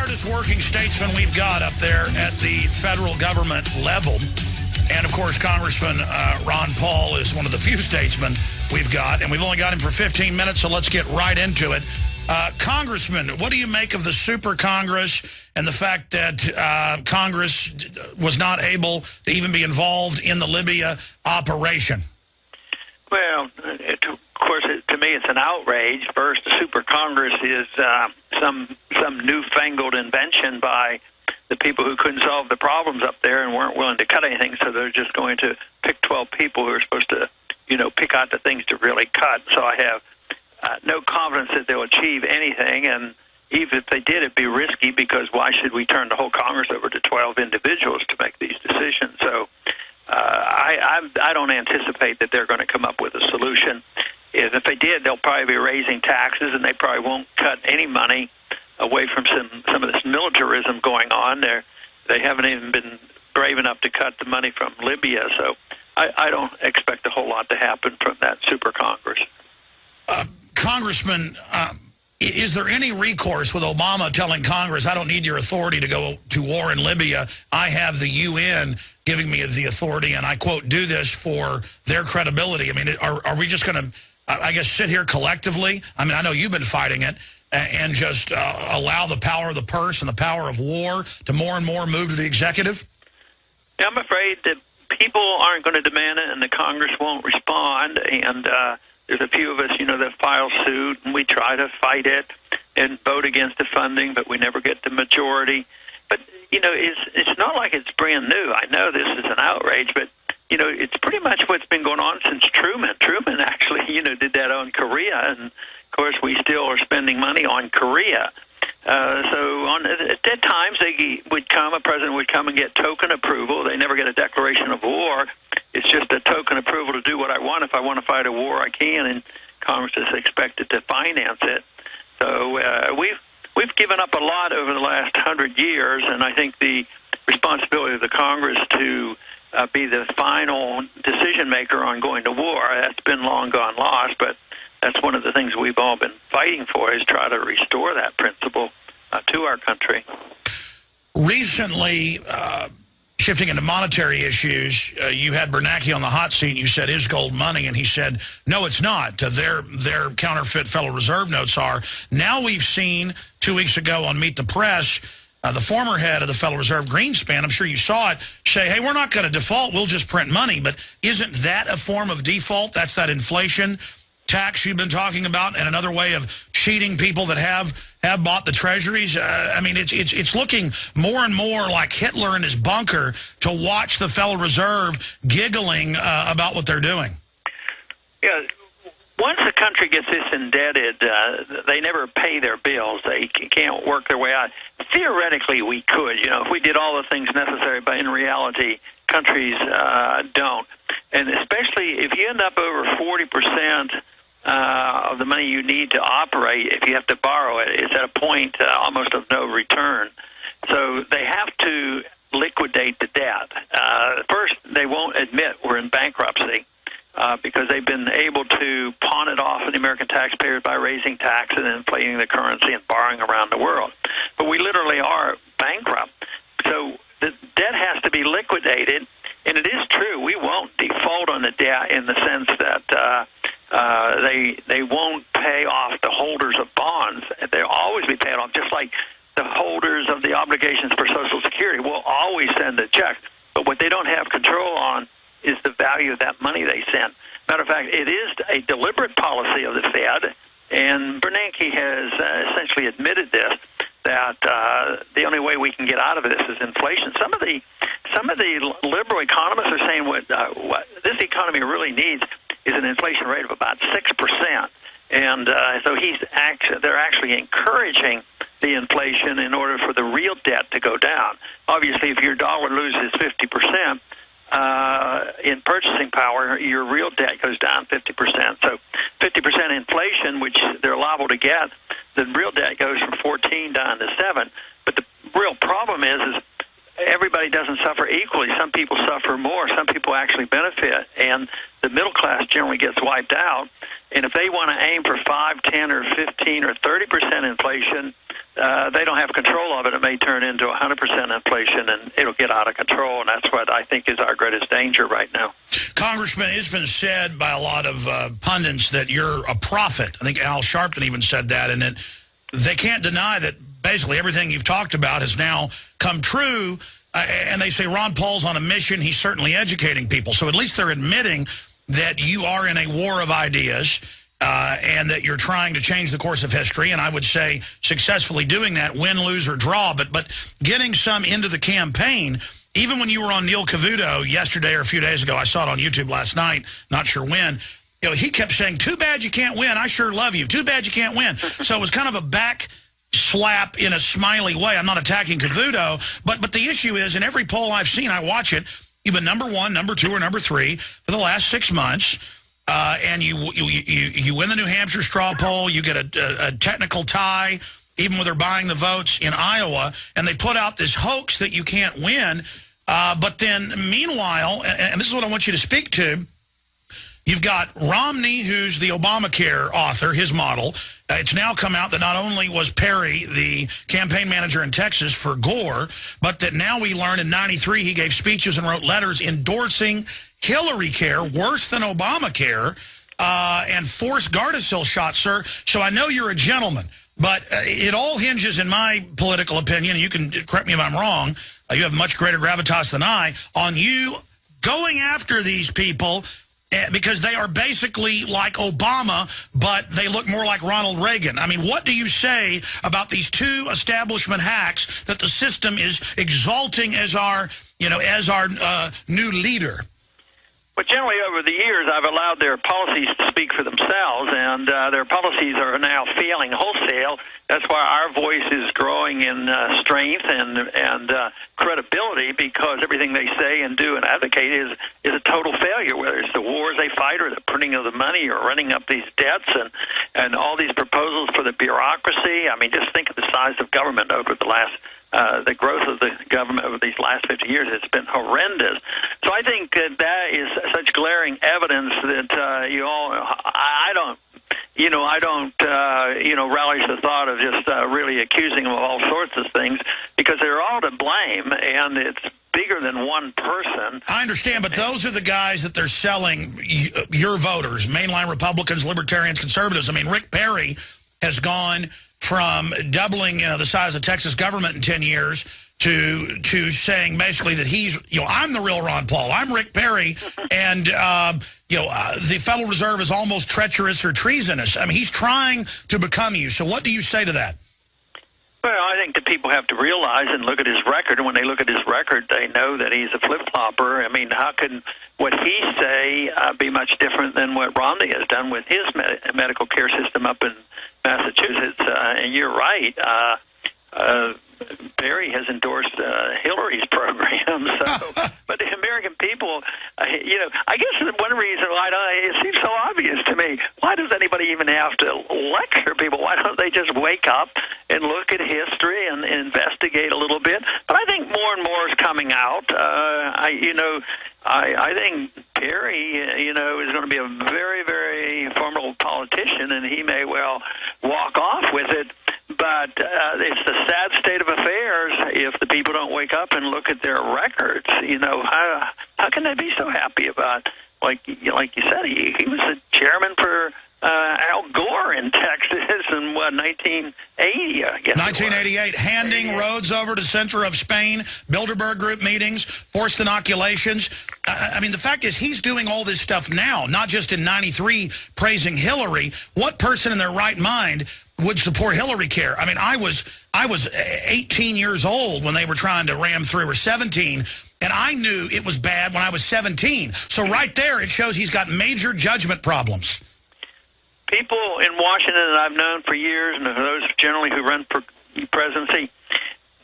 hardest working statesman we've got up there at the federal government level. And, of course, Congressman Ron Paul is one of the few statesmen we've got. And we've only got him for 15 minutes, so let's get right into it. Congressman, what do you make of the super Congress and the fact that Congress was not able to even be involved in the Libya operation? Well, of course, to me, it's an outrage. First, the super Congress is some newfangled invention by the people who couldn't solve the problems up there and weren't willing to cut anything, so they're just going to pick 12 people who are supposed to, pick out the things to really cut. So I have no confidence that they'll achieve anything, and even if they did, it'd be risky, because why should we turn the whole Congress over to 12 individuals to make these decisions? So I don't anticipate that they're going to come up with a solution. If they did, they'll probably be raising taxes, and they probably won't cut any money away from some of this militarism going on there. They haven't even been brave enough to cut the money from Libya, so I don't expect a whole lot to happen from that super Congress. Congressman, is there any recourse with Obama telling Congress, I don't need your authority to go to war in Libya, I have the UN giving me the authority, and I, quote, do this for their credibility? I mean, are we just going to, I guess, sit here collectively? I mean, I know you've been fighting it, and just allow the power of the purse and the power of war to more and more move to the executive? Yeah, I'm afraid that people aren't going to demand it, and the Congress won't respond, and there's a few of us, that file suit, and we try to fight it and vote against the funding, but we never get the majority. But, it's not like it's brand new. I know this is an outrage, but, it's pretty much what's been going on since Truman. Truman actually, did that on Korea, and, of course, we still are spending money on Korea. At times, a president would come and get token approval. They never get a declaration of war. It's just a token approval to do what I want. If I want to fight a war, I can, and Congress is expected to finance it. So we've given up a lot over the last 100 years, and I think the responsibility of the Congress to be the final decision maker on going to war, that's been long gone lost, but that's one of the things we've all been fighting for, is try to restore that principle to our country. Recently, shifting into monetary issues, you had Bernanke on the hot seat, and you said, is gold money? And he said, no, it's not. Their counterfeit Federal Reserve notes are. Now we've seen 2 weeks ago on Meet the Press, the former head of the Federal Reserve, Greenspan, I'm sure you saw it, say, hey, we're not going to default, we'll just print money. But isn't that a form of default? That's that inflation tax you've been talking about, and another way of cheating people that have bought the treasuries. I mean, it's looking more and more like Hitler in his bunker to watch the Federal Reserve giggling about what they're doing. Yeah, once a country gets this indebted, they never pay their bills. They can't work their way out. Theoretically, we could, if we did all the things necessary, but in reality, countries don't. And especially if you end up over 40% of the money you need to operate, if you have to borrow it, it's at a point almost of no return. So they have to liquidate the debt. First, they won't admit we're in bankruptcy because they've been able to pawn it off on the American taxpayers by raising taxes and inflating the currency and borrowing around the world. But we literally are bankrupt. So the debt has to be liquidated. And it is true, we won't default on the debt in the sense that they won't pay off the holders of bonds. They'll always be paid off, just like the holders of the obligations for Social Security will always send a check. But what they don't have control on is the value of that money they send. Matter of fact, it is a deliberate policy of the Fed, and Bernanke has essentially admitted this, that the only way we can get out of this is inflation. Some of the liberal economists are saying what this economy really needs is an inflation rate of about 6%, and so they're actually encouraging the inflation in order for the real debt to go down. Obviously, if your dollar loses 50% in purchasing power, your real debt goes down 50%. So 50% inflation, which they're liable to get, the real debt goes from 14 down to 7. But the real problem is everybody doesn't suffer equally. Some people suffer more. Some people actually benefit, and the middle class generally gets wiped out. And if they want to aim for 5, 10, or 15, or 30% inflation, they don't have control of it, it may turn into 100% inflation, and it'll get out of control, and that's what I think is our greatest danger right now. Congressman, it's been said by a lot of pundits that you're a prophet. I think Al Sharpton even said that, and that they can't deny that basically everything you've talked about has now come true, and they say Ron Paul's on a mission. He's certainly educating people, so at least they're admitting that you are in a war of ideas, and that you're trying to change the course of history, and I would say successfully doing that, win, lose, or draw. But getting some into the campaign, even when you were on Neil Cavuto yesterday or a few days ago, I saw it on YouTube last night, not sure when, you know, he kept saying, too bad you can't win, I sure love you, too bad you can't win. So it was kind of a back slap in a smiley way. I'm not attacking Cavuto, but the issue is, in every poll I've seen, I watch it, you've been number 1, number 2, or number 3 for the last 6 months. And you win the New Hampshire straw poll. You get a technical tie, even when they're buying the votes in Iowa. And they put out this hoax that you can't win. But then, meanwhile, and this is what I want you to speak to, you've got Romney, who's the Obamacare author, his model. It's now come out that not only was Perry the campaign manager in Texas for Gore, but that now we learn in '93 he gave speeches and wrote letters endorsing Hillary care, worse than Obamacare, and forced Gardasil shots, sir. So I know you're a gentleman, but it all hinges, in my political opinion, you can correct me if I'm wrong, you have much greater gravitas than I, on you going after these people because they are basically like Obama, but they look more like Ronald Reagan. I mean, what do you say about these two establishment hacks that the system is exalting as our, new leader? But generally, over the years, I've allowed their policies to speak for themselves, and their policies are now failing wholesale. That's why our voice is growing in strength and credibility, because everything they say and do and advocate is a total failure, whether it's the wars they fight or the printing of the money or running up these debts and all these proposals for the bureaucracy. I mean, just think of the size of government over the growth of the government over these last 50 years. It's been horrendous. So I think that is such glaring evidence that I don't relish the thought of just really accusing them of all sorts of things, because they're all to blame, and it's bigger than one person. I understand, but those are the guys that they're selling your voters, mainline Republicans, libertarians, conservatives. I mean, Rick Perry has gone from doubling, the size of Texas government in 10 years to saying basically that he's, I'm the real Ron Paul. I'm Rick Perry, and, the Federal Reserve is almost treacherous or treasonous. I mean, he's trying to become you. So what do you say to that? Well, I think that people have to realize and look at his record, and when they look at his record, they know that he's a flip-flopper. I mean, how can what he say be much different than what Romney has done with his medical care system up in Massachusetts? And you're right. Barry has endorsed Hillary's program. But the American people, I guess one reason why it seems so obvious to me. Why does anybody even have to lecture people? Why don't they just wake up and look at history and investigate a little bit? But I think more and more is coming out. I think Perry, is going to be a very, very formidable politician, and he may well walk off with it. But it's the sad state of affairs if the people don't wake up and look at their records. How can they be so happy about, like you said, he was the chairman for Al Gore in Texas in 1980, I guess. 1988, handing roads over to center of Spain, Bilderberg Group meetings, forced inoculations. I mean, the fact is he's doing all this stuff now, not just in '93 praising Hillary. What person in their right mind would support Hillary care? I mean, I was 18 years old when they were trying to ram through, or 17, and I knew it was bad when I was 17. So right there, it shows he's got major judgment problems. People in Washington that I've known for years, and those generally who run for presidency,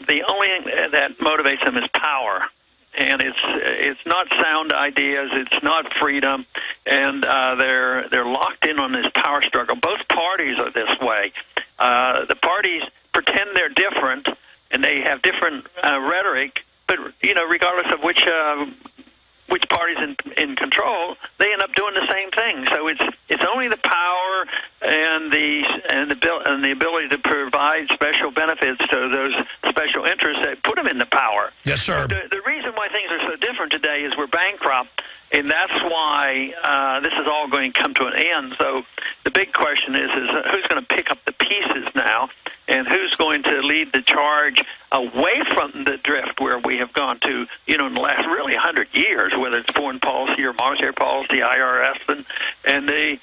the only thing that motivates them is power. And it's not sound ideas, it's not freedom, and they're locked in on this power struggle. Both parties are this way. The parties pretend they're different, and they have different rhetoric, but regardless of which party's in control, they end up doing the same thing. So it's only the power, and the ability to provide special benefits to those special interests that put them into power. Yes, sir. The reason why things are so different today is we're bankrupt, and that's why this is all going to come to an end. So the big question is who's going to pick up the pieces now, and who's going to lead the charge away from the drift where we have gone to, in the last really 100 years, whether it's foreign policy or monetary policy, IRS, and the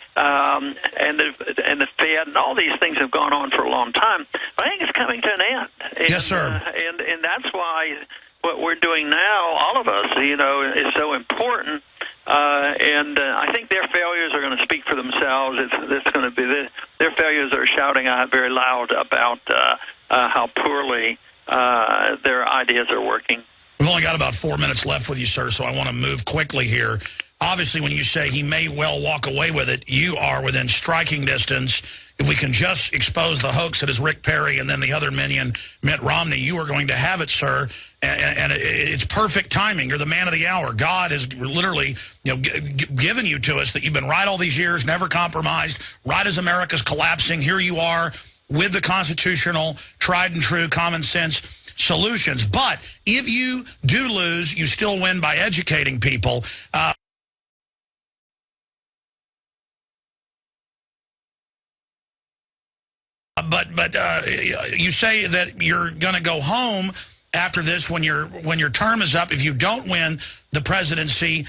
Fed, and all these things have gone on for a long time. But I think it's coming to an end. And, yes, sir. And that's why what we're doing now, all of us, is so important. And I think their failures are going to speak for themselves. It's going to be their failures are shouting out very loud about how poorly their ideas are working. We've only got about 4 minutes left with you, sir, so I want to move quickly here. Obviously, when you say he may well walk away with it, you are within striking distance. If we can just expose the hoax that is Rick Perry and then the other minion, Mitt Romney, you are going to have it, sir. And it's perfect timing. You're the man of the hour. God has literally given you to us that you've been right all these years, never compromised, right as America's collapsing. Here you are with the constitutional, tried and true, common sense solutions. But if you do lose, you still win by educating people. But you say that you're going to go home after this when your term is up. If you don't win the presidency,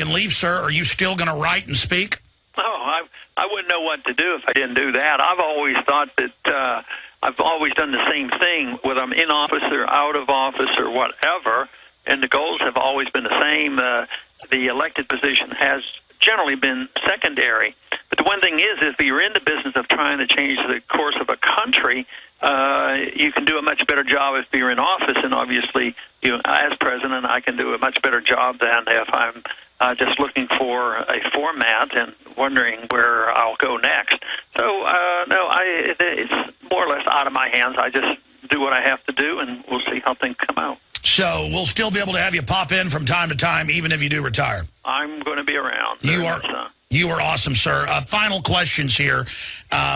and leave, sir, are you still going to write and speak? Oh, I wouldn't know what to do if I didn't do that. I've always thought that I've always done the same thing, whether I'm in office or out of office or whatever, and the goals have always been the same. The elected position has generally been secondary. But the one thing is, if you're in the business of trying to change the course of a country, you can do a much better job if you're in office. And obviously, as president, I can do a much better job than if I'm just looking for a format and wondering where I'll go next. So, no, it's more or less out of my hands. I just do what I have to do, and we'll see how things come out. So we'll still be able to have you pop in from time to time, even if you do retire. I'm going to be around. You are awesome, sir. Final questions here,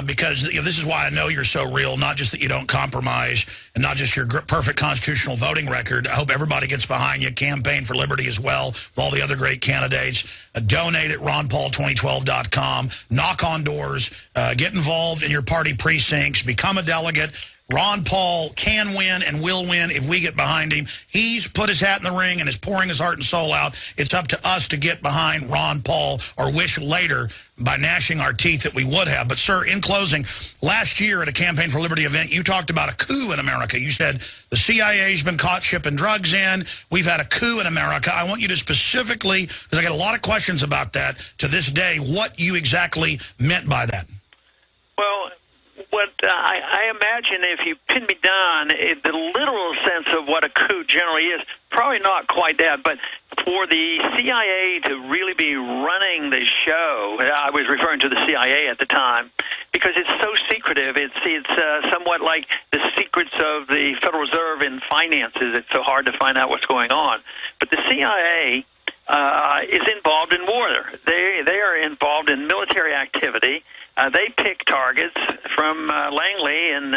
because this is why I know you're so real, not just that you don't compromise and not just your perfect constitutional voting record. I hope everybody gets behind you. Campaign for Liberty as well, with all the other great candidates. Donate at ronpaul2012.com. Knock on doors. Get involved in your party precincts. Become a delegate. Ron Paul can win and will win if we get behind him. He's put his hat in the ring and is pouring his heart and soul out. It's up to us to get behind Ron Paul, or wish later by gnashing our teeth that we would have. But, sir, in closing, last year at a Campaign for Liberty event, you talked about a coup in America. You said the CIA's been caught shipping drugs in. We've had a coup in America. I want you to specifically, because I get a lot of questions about that to this day, what you exactly meant by that. Well, what I imagine, if you pin me down, the literal sense of what a coup generally is, probably not quite that, but for the CIA to really be running the show, I was referring to the CIA at the time, because it's so secretive. It's somewhat like the secrets of the Federal Reserve in finances. It's so hard to find out what's going on. But the CIA is involved in war. They are involved in military activity. They pick targets from Langley in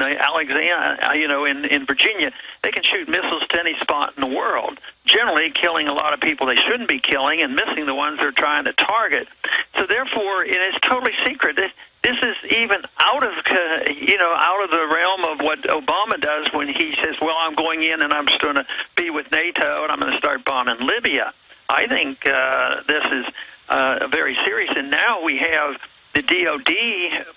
Alexandria, in Virginia. They can shoot missiles to any spot in the world, generally killing a lot of people they shouldn't be killing and missing the ones they're trying to target. So therefore, it is totally secret. This is even out of the realm of what Obama does when he says, well, I'm going in and I'm just going to be with NATO and I'm going to start bombing Libya. I think this is very serious. And now we have the DOD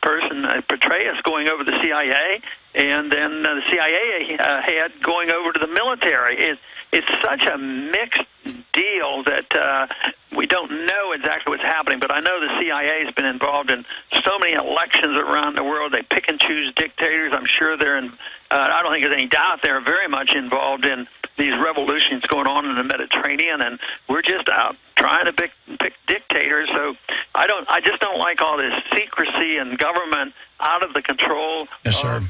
person, Petraeus, going over the CIA, and then the CIA head going over to the military. It's such a mixed deal that we don't know exactly what's happening, but I know the CIA has been involved in so many elections around the world. They pick and choose dictators. I'm sure they're in, I don't think there's any doubt they're very much involved in these revolutions going on in the Mediterranean, and we're just out trying to pick dictators. So I just don't like all this secrecy and government out of the control of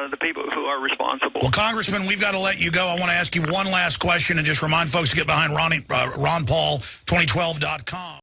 the people who are responsible. Well, Congressman, we've got to let you go. I want to ask you one last question and just remind folks to get behind RonPaul2012.com.